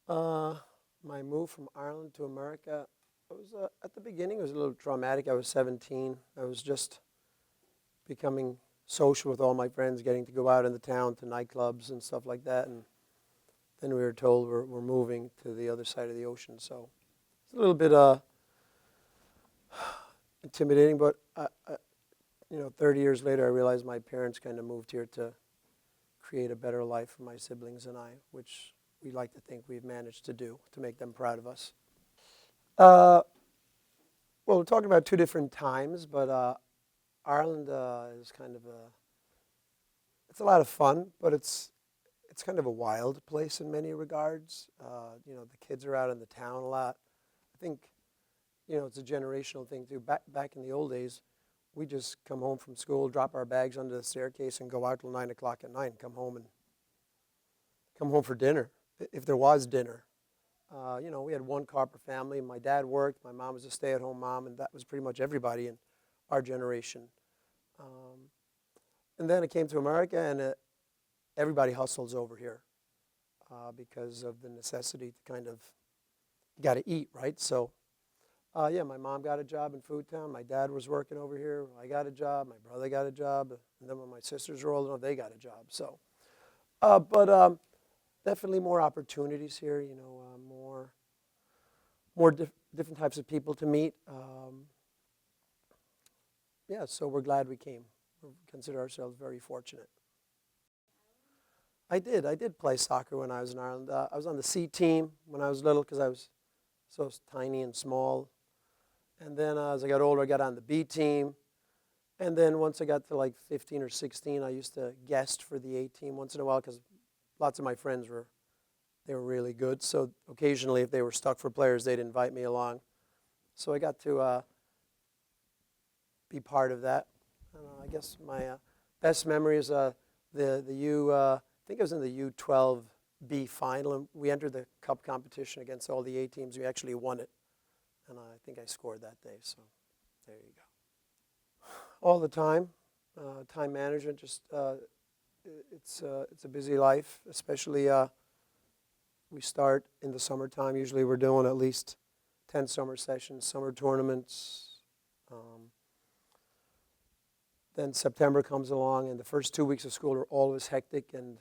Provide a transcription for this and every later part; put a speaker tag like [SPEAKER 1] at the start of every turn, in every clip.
[SPEAKER 1] Uh, my move from Ireland to America, it was at the beginning. It was a little traumatic. I was 17. I was just becoming social with all my friends, getting to go out in the town to nightclubs and stuff like that. And then we were told we're moving to the other side of the ocean. So it's a little bit intimidating, but 30 years later, I realized my parents kind of moved here to create a better life for my siblings and I, which we like to think we've managed to do to make them proud of us. Uh, well, we're talking about two different times, but Ireland is kind of it's a lot of fun, but it's kind of a wild place in many regards. The kids are out in the town a lot. I think, it's a generational thing too. Back in the old days, we just come home from school, drop our bags under the staircase, and go out till 9 o'clock at night, and come home for dinner, if there was dinner. We had one car per family. My dad worked. My mom was a stay-at-home mom, and that was pretty much everybody in our generation. And then it came to America, and everybody hustles over here because of the necessity to kind of, you got to eat, right? So, my mom got a job in Food Town. My dad was working over here. I got a job. My brother got a job. And then when my sisters were old enough, they got a job. So, but definitely more opportunities here, more different types of people to meet. So we're glad we came. We consider ourselves very fortunate. I did play soccer when I was in Ireland. I was on the C team when I was little because I was so tiny and small. And then as I got older, I got on the B team. And then once I got to like 15 or 16, I used to guest for the A team once in a while because lots of my friends were really good. So occasionally, if they were stuck for players, they'd invite me along. So I got to be part of that. I guess my best memory is the I think it was in the U12B final, and we entered the cup competition against all the A teams. We actually won it, and I think I scored that day. So there you go. All the time, time management. Just it's a busy life, especially. We start in the summertime. Usually we're doing at least 10 summer sessions, summer tournaments. Then September comes along, and the first 2 weeks of school are always hectic and,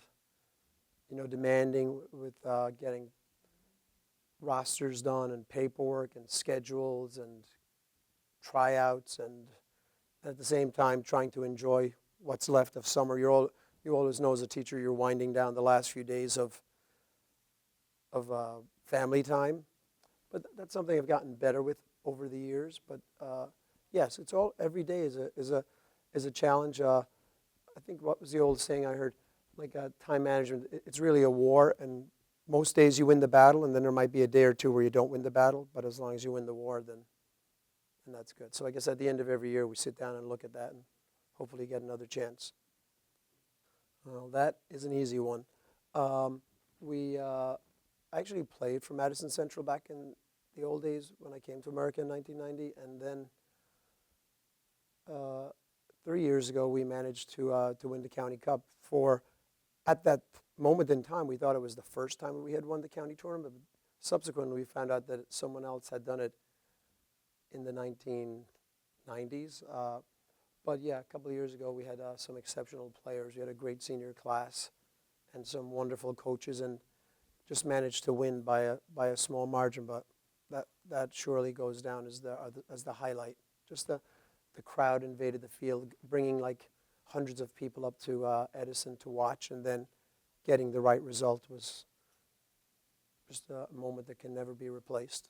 [SPEAKER 1] demanding with getting rosters done and paperwork and schedules and tryouts, and at the same time trying to enjoy what's left of summer. You always know as a teacher you're winding down the last few days of family time, but that's something I've gotten better with over the years. But yes, it's all every day is a challenge. I think what was the old saying I heard, like time management? It's really a war, and most days you win the battle, and then there might be a day or two where you don't win the battle. But as long as you win the war, then that's good. So I guess at the end of every year we sit down and look at that, and hopefully get another chance. Well, that is an easy one. I actually played for Madison Central back in the old days when I came to America in 1990, and then 3 years ago we managed to win the county cup. At that moment in time, we thought it was the first time we had won the county tournament. But subsequently, we found out that someone else had done it in the 1990s. But yeah, a couple of years ago, we had some exceptional players. We had a great senior class and some wonderful coaches, and just managed to win by a small margin. But that surely goes down as the highlight. Just the crowd invaded the field, bringing like hundreds of people up to Edison to watch, and then getting the right result was just a moment that can never be replaced.